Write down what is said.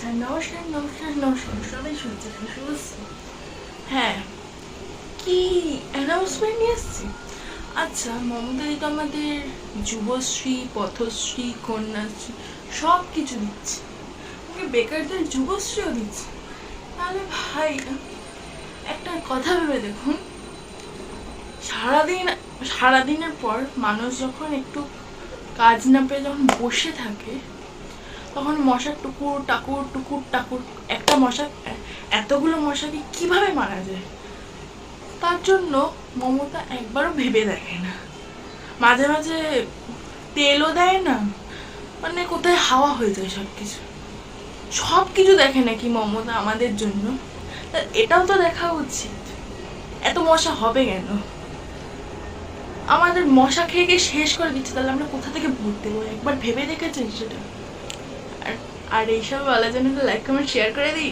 আচ্ছা নমস্কার নমস্কার নমস্কার, সবাই শুনছে শুনছি। হ্যাঁ, কি অ্যানাউন্সমেন্ট নিয়ে এসছি। আচ্ছা, মমতা দি তো আমাদের যুবশ্রী, পথশ্রী, কন্যাশ্রী সব কিছু দিচ্ছে, আমাকে বেকারদের যুবশ্রীও দিচ্ছে। তাহলে ভাই একটা কথা ভেবে দেখুন, সারাদিনের পর মানুষ যখন একটু কাজ না পেয়ে যখন বসে থাকে, তখন মশার টুকুর টাকুর টুকুর টাকুর, একটা মশা এতগুলো মশাকে কিভাবে মারা যায় তার জন্য মমতা একবারও ভেবে দেখে না। মাঝে মাঝে তেলও দেয় না, মানে কোথায় হাওয়া হয়ে যায় সব কিছু দেখে নাকি মমতা আমাদের জন্য। তা এটাও তো দেখা উচিত, এত মশা হবে কেন? আমাদের মশা খেয়ে খেয়ে শেষ করে দিচ্ছে, তাহলে আমরা কোথা থেকে ভোট দেবো? একবার ভেবে দেখেছেন সেটা? আর এইসব বলার জন্য লাইক কমেন্ট শেয়ার করে দিই।